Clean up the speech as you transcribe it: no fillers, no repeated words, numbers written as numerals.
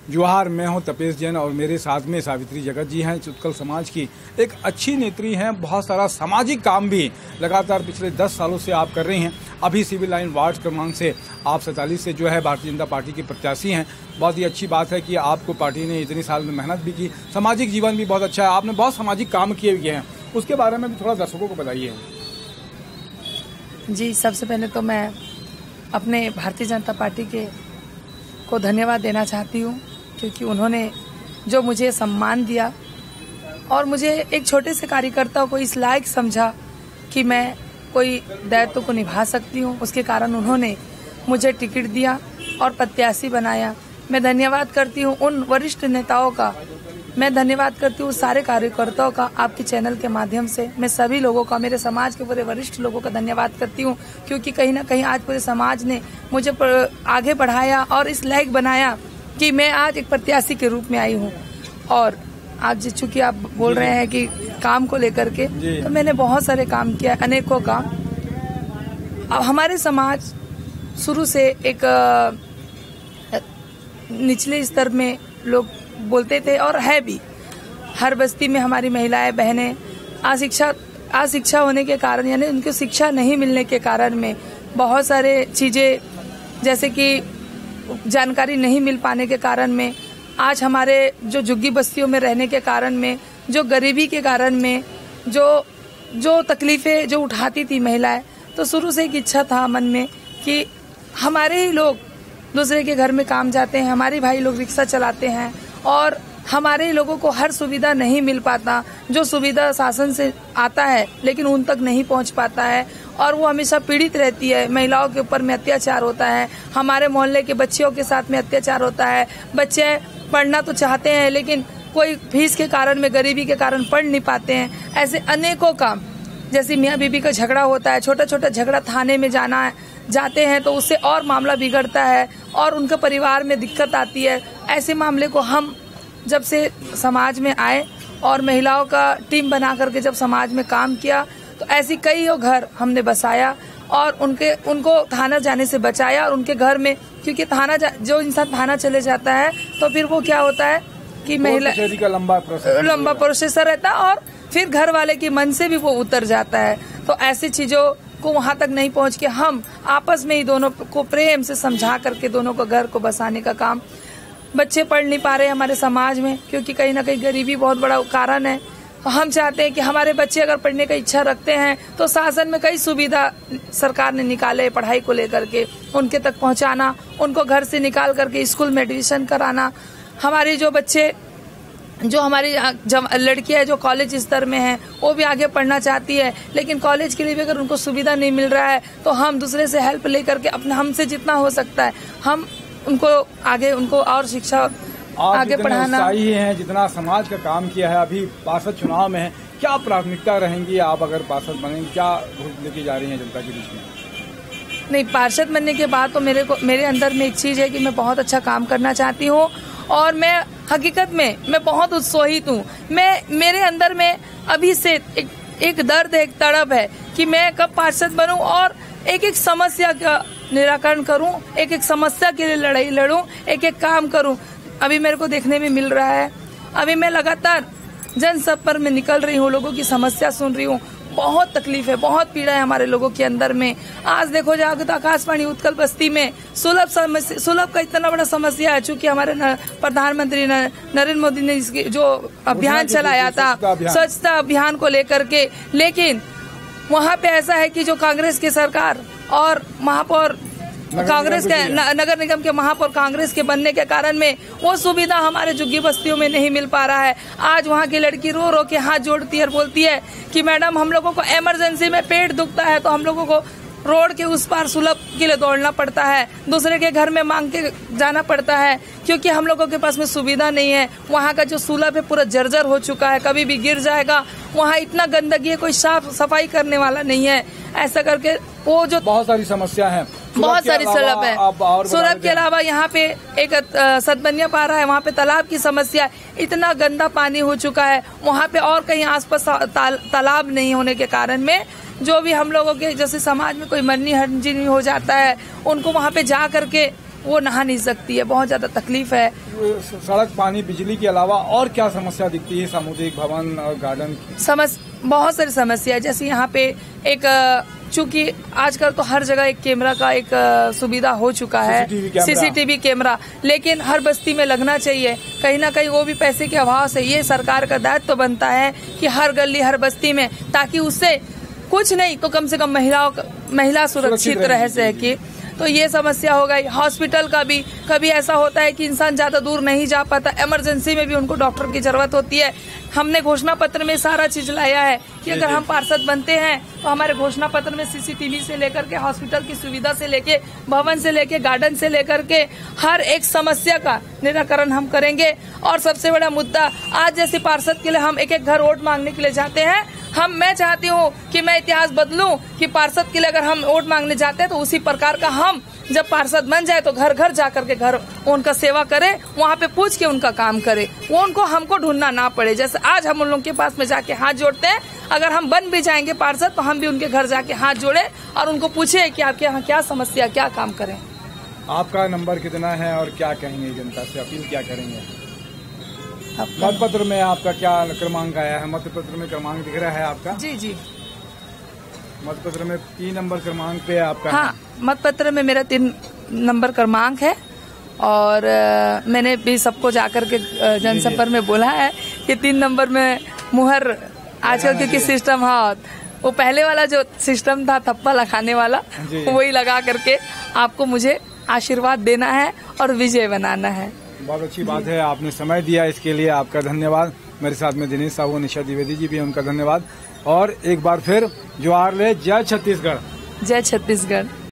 जोहार, मैं हूं तपेश जैन और मेरे साथ में सावित्री जगत जी हैं। उत्कल समाज की एक अच्छी नेत्री हैं। बहुत सारा सामाजिक काम भी लगातार पिछले 10 सालों से आप कर रही हैं। अभी सिविल लाइन वार्ड क्रमांक से आप 47 से जो है भारतीय जनता पार्टी की प्रत्याशी हैं। बहुत ही अच्छी बात है कि आपको पार्टी ने इतनी साल में मेहनत भी की, सामाजिक जीवन भी बहुत अच्छा है, आपने बहुत सामाजिक काम किए हुए हैं, उसके बारे में भी थोड़ा दर्शकों को बताइए। जी, सबसे पहले तो मैं अपने भारतीय जनता पार्टी को धन्यवाद देना चाहती हूँ, क्योंकि उन्होंने जो मुझे सम्मान दिया और मुझे एक छोटे से कार्यकर्ता को इस लायक समझा कि मैं कोई दायित्व को निभा सकती हूँ, उसके कारण उन्होंने मुझे टिकट दिया और प्रत्याशी बनाया। मैं धन्यवाद करती हूँ उन वरिष्ठ नेताओं का, मैं धन्यवाद करती हूँ सारे कार्यकर्ताओं का। आपके चैनल के माध्यम से मैं सभी लोगों का, मेरे समाज के पूरे वरिष्ठ लोगों का धन्यवाद करती हूँ, क्योंकि कहीं ना कहीं आज पूरे समाज ने मुझे आगे बढ़ाया और इस लायक बनाया कि मैं आज एक प्रत्याशी के रूप में आई हूँ। और आज चूंकि आप बोल रहे हैं कि काम को लेकर के, तो मैंने बहुत सारे काम किया, अनेकों काम। अब हमारे समाज शुरू से एक निचले स्तर में लोग बोलते थे और है भी। हर बस्ती में हमारी महिलाएं बहनें अशिक्षा होने के कारण, यानी उनको शिक्षा नहीं मिलने के कारण में बहुत सारे चीजें, जैसे कि जानकारी नहीं मिल पाने के कारण में, आज जो झुग्गी बस्तियों में रहने के कारण में, जो गरीबी के कारण में, जो तकलीफें जो उठाती थी महिलाएं, तो शुरू से एक इच्छा था मन में कि हमारे ही लोग दूसरे के घर में काम जाते हैं, हमारे भाई लोग रिक्शा चलाते हैं और हमारे लोगों को हर सुविधा नहीं मिल पाता। जो सुविधा शासन से आता है लेकिन उन तक नहीं पहुंच पाता है और वो हमेशा पीड़ित रहती है। महिलाओं के ऊपर में अत्याचार होता है, हमारे मोहल्ले के बच्चियों के साथ में अत्याचार होता है। बच्चे पढ़ना तो चाहते हैं लेकिन कोई फीस के कारण में, गरीबी के कारण पढ़ नहीं पाते हैं। ऐसे अनेकों काम, जैसे मियाँ बीबी का झगड़ा होता है, छोटा छोटा झगड़ा थाने में जाते हैं तो उससे और मामला बिगड़ता है और उनके परिवार में दिक्कत आती है। ऐसे मामले को हम जब से समाज में आए और महिलाओं का टीम बना करके जब समाज में काम किया, तो ऐसी कई घर हमने बसाया और उनको थाना जाने से बचाया। और उनके घर में, क्योंकि जो इंसान थाना चले जाता है तो फिर वो क्या होता है कि महिला का लंबा प्रोसेसर रहता है और फिर घर वाले के मन से भी वो उतर जाता है। तो ऐसी चीजों को वहां तक नहीं पहुंच के हम आपस में ही दोनों को प्रेम से समझा करके दोनों को घर को बसाने का काम। बच्चे पढ़ नहीं पा रहे हमारे समाज में, क्योंकि कहीं ना कहीं गरीबी बहुत बड़ा कारण है। हम चाहते हैं कि हमारे बच्चे अगर पढ़ने का इच्छा रखते हैं तो शासन में कई सुविधा सरकार ने निकाले पढ़ाई को लेकर के, उनके तक पहुंचाना, उनको घर से निकाल करके स्कूल में एडमिशन कराना। हमारे जो हमारी लड़कियां जो कॉलेज स्तर में हैं, वो भी आगे पढ़ना चाहती है, लेकिन कॉलेज के लिए भी अगर उनको सुविधा नहीं मिल रहा है तो हम दूसरे से हेल्प लेकर के हमसे जितना हो सकता है हम उनको और शिक्षा आगे पढ़ाना। सही है, जितना समाज का काम किया है। अभी पार्षद चुनाव में है, क्या प्राथमिकता रहेंगी आप अगर पार्षद बनेंगे, क्या लेके जा रही हैं जनता के बीच में? नहीं, पार्षद बनने के बाद तो मेरे अंदर में एक चीज है कि मैं बहुत अच्छा काम करना चाहती हूँ और मैं हकीकत में मैं बहुत उत्साहित हूँ। मेरे अंदर में अभी से एक दर्द है, एक तड़प है कि मैं कब पार्षद बनूं और एक समस्या का निराकरण करूं, एक समस्या के लिए लड़ाई लड़ूं, एक काम करूं। अभी मेरे को देखने में मिल रहा है, अभी मैं लगातार जनसंपर्क में निकल रही हूँ, लोगों की समस्या सुन रही हूँ। बहुत तकलीफ है, बहुत पीड़ा है हमारे लोगों के अंदर में। आज देखो जाओगे तो आकाशवाणी उत्कल बस्ती में सुलभ का इतना बड़ा समस्या है। चूंकि हमारे प्रधानमंत्री नरेंद्र मोदी ने इसकी जो अभियान चलाया था, स्वच्छता अभियान को लेकर के, लेकिन वहाँ पे ऐसा है कि जो कांग्रेस की सरकार और महापौर कांग्रेस के नगर निगम के महापौर कांग्रेस के बनने के कारण में वो सुविधा हमारे झुग्गी बस्तियों में नहीं मिल पा रहा है। आज वहाँ की लड़की रो रो के हाथ जोड़ती है और बोलती है कि मैडम हम लोगों को इमरजेंसी में पेट दुखता है तो हम लोगों को रोड के उस पार सुलभ के लिए दौड़ना पड़ता है, दूसरे के घर में मांग के जाना पड़ता है, क्योंकि हम लोगों के पास में सुविधा नहीं है। वहाँ का जो सुलभ है पूरा जर्जर हो चुका है, कभी भी गिर जाएगा। वहाँ इतना गंदगी है, कोई साफ सफाई करने वाला नहीं है। ऐसा करके वो जो बहुत सारी समस्या है, बहुत सारी सुलभ है। सुलभ के अलावा यहाँ पे एक सतबनिया पारा है, वहाँ पे तालाब की समस्या, इतना गंदा पानी हो चुका है। वहाँ पे और कहीं आसपास तालाब नहीं होने के कारण में जो भी हम लोगों के जैसे समाज में कोई मरनी हंजी हो जाता है, उनको वहाँ पे जा करके वो नहा नहीं सकती है, बहुत ज्यादा तकलीफ है। सड़क, पानी, बिजली के अलावा और क्या समस्या दिखती है सामुदायिक भवन और गार्डन? बहुत सारी समस्या है। जैसे यहाँ पे एक चूंकि आजकल तो हर जगह एक कैमरा का एक सुविधा हो चुका है, सीसीटीवी कैमरा, लेकिन हर बस्ती में लगना चाहिए। कहीं ना कहीं वो भी पैसे के अभाव से, ये सरकार का दायित्व बनता है कि हर गली हर बस्ती में, ताकि उससे कुछ नहीं तो कम से कम महिला सुरक्षित रह सके। तो ये समस्या हो गई। हॉस्पिटल का भी कभी ऐसा होता है कि इंसान ज्यादा दूर नहीं जा पाता, इमरजेंसी में भी उनको डॉक्टर की जरूरत होती है। हमने घोषणा पत्र में सारा चीज लाया है कि अगर हम पार्षद बनते हैं तो हमारे घोषणा पत्र में सीसीटीवी से लेकर के हॉस्पिटल की सुविधा से लेके भवन से लेके गार्डन से लेकर के हर एक समस्या का निराकरण हम करेंगे। और सबसे बड़ा मुद्दा, आज जैसे पार्षद के लिए हम एक एक घर वोट मांगने के लिए जाते हैं, मैं चाहती हूँ कि मैं इतिहास बदलूं कि पार्षद के लिए अगर हम वोट मांगने जाते हैं तो उसी प्रकार का हम जब पार्षद बन जाए तो घर घर जाकर के घर उनका सेवा करे, वहाँ पे पूछ के उनका काम करे, वो उनको हमको ढूंढना ना पड़े। जैसे आज हम उन लोगों के पास में जाके हाथ जोड़ते हैं, अगर हम बन भी जाएंगे पार्षद तो हम भी उनके घर जाके हाथ जोड़े और उनको पूछे कि आपके यहाँ क्या समस्या, क्या काम करें। आपका नंबर कितना है और क्या कहेंगे जनता से, अपील क्या करेंगे? मतपत्र में आपका क्या क्रमांक आया है? मतपत्र में क्रमांक दिख रहा है आपका? जी। मतपत्र में 3 नंबर क्रमांक पे आपका? हाँ, मतपत्र में मेरा 3 नंबर क्रमांक है। और मैंने भी सबको जाकर के जनसंपर्क में बोला है कि 3 नंबर में मुहर आजकल क्योंकि सिस्टम, हाँ, वो पहले वाला जो सिस्टम था थप्पा लगाने वाला, वही लगा करके आपको मुझे आशीर्वाद देना है और विजय बनाना है। बहुत अच्छी बात है, आपने समय दिया, इसके लिए आपका धन्यवाद। मेरे साथ में दिनेश साहू, निशा द्विवेदी जी भी, उनका धन्यवाद। और एक बार फिर जोहार ले, जय छत्तीसगढ़। जय छत्तीसगढ़।